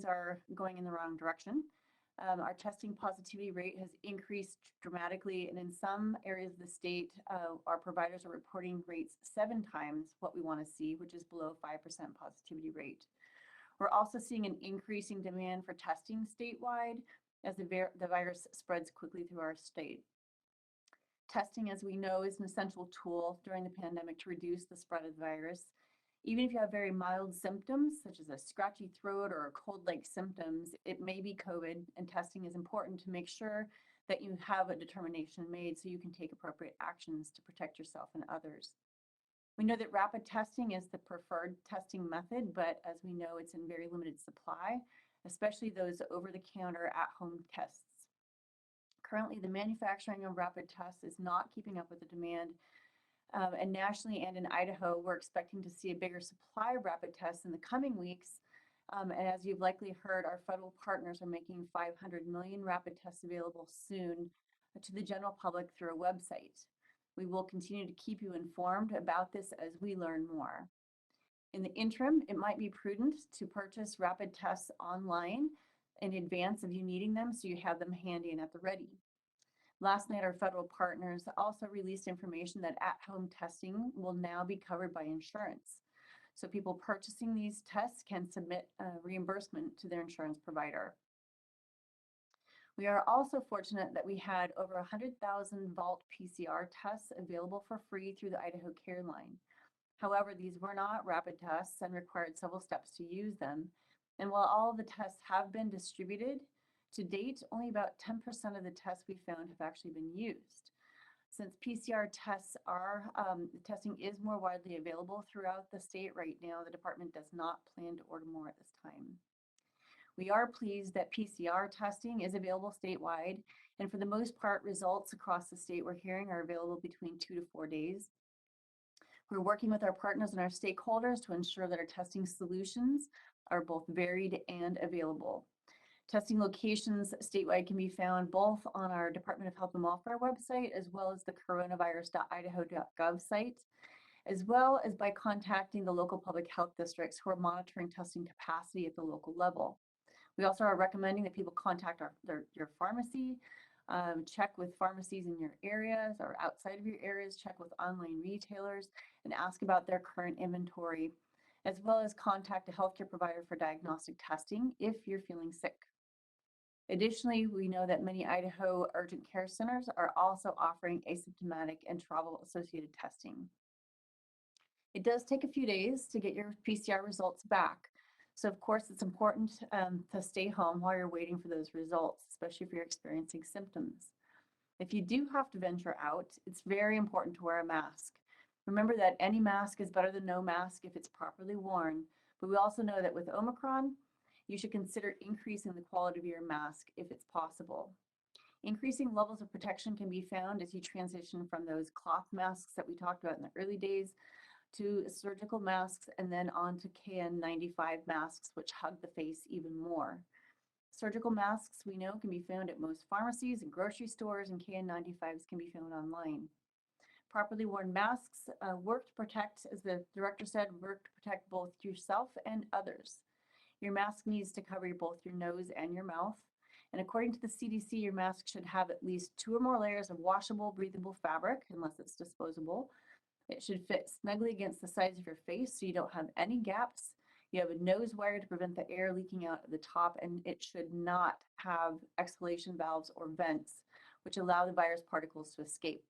are going in the wrong direction. Our testing positivity rate has increased dramatically, and in some areas of the state, our providers are reporting rates 7 times what we want to see, which is below 5% positivity rate. We're also seeing an increasing demand for testing statewide as the virus spreads quickly through our state. Testing, as we know, is an essential tool during the pandemic to reduce the spread of the virus. Even if you have very mild symptoms, such as a scratchy throat or cold-like symptoms, it may be COVID, and testing is important to make sure that you have a determination made so you can take appropriate actions to protect yourself and others. We know that rapid testing is the preferred testing method, but as we know, it's in very limited supply, especially those over-the-counter at-home tests. Currently, the manufacturing of rapid tests is not keeping up with the demand. And nationally and in Idaho, we're expecting to see a bigger supply of rapid tests in the coming weeks. And as you've likely heard, our federal partners are making 500 million rapid tests available soon to the general public through a website. We will continue to keep you informed about this as we learn more. In the interim, it might be prudent to purchase rapid tests online in advance of you needing them so you have them handy and at the ready. Last night, our federal partners also released information that at-home testing will now be covered by insurance. So people purchasing these tests can submit reimbursement to their insurance provider. We are also fortunate that we had over 100,000 Vault PCR tests available for free through the Idaho Care Line. However, these were not rapid tests and required several steps to use them. And while all of the tests have been distributed, to date, only about 10% of the tests we found have actually been used. Since PCR tests testing is more widely available throughout the state right now, the department does not plan to order more at this time. We are pleased that PCR testing is available statewide, and for the most part, results across the state we're hearing are available between 2 to 4 days. We're working with our partners and our stakeholders to ensure that our testing solutions are both varied and available. Testing locations statewide can be found both on our Department of Health and Welfare website, as well as the coronavirus.idaho.gov site, as well as by contacting the local public health districts who are monitoring testing capacity at the local level. We also are recommending that people contact your pharmacy, check with pharmacies in your areas or outside of your areas, check with online retailers, and ask about their current inventory, as well as contact a healthcare provider for diagnostic testing if you're feeling sick. Additionally, we know that many Idaho urgent care centers are also offering asymptomatic and travel-associated testing. It does take a few days to get your PCR results back. So of course, it's important to stay home while you're waiting for those results, especially if you're experiencing symptoms. If you do have to venture out, it's very important to wear a mask. Remember that any mask is better than no mask if it's properly worn, but we also know that with Omicron, you should consider increasing the quality of your mask if it's possible. Increasing levels of protection can be found as you transition from those cloth masks that we talked about in the early days to surgical masks and then on to KN95 masks, which hug the face even more. Surgical masks, we know, can be found at most pharmacies and grocery stores, and KN95s can be found online. Properly worn masks work to protect, as the director said, work to protect both yourself and others. Your mask needs to cover both your nose and your mouth. And according to the CDC, your mask should have at least 2 or more layers of washable, breathable fabric, unless it's disposable. It should fit snugly against the sides of your face so you don't have any gaps. You have a nose wire to prevent the air leaking out at the top, and it should not have exhalation valves or vents, which allow the virus particles to escape.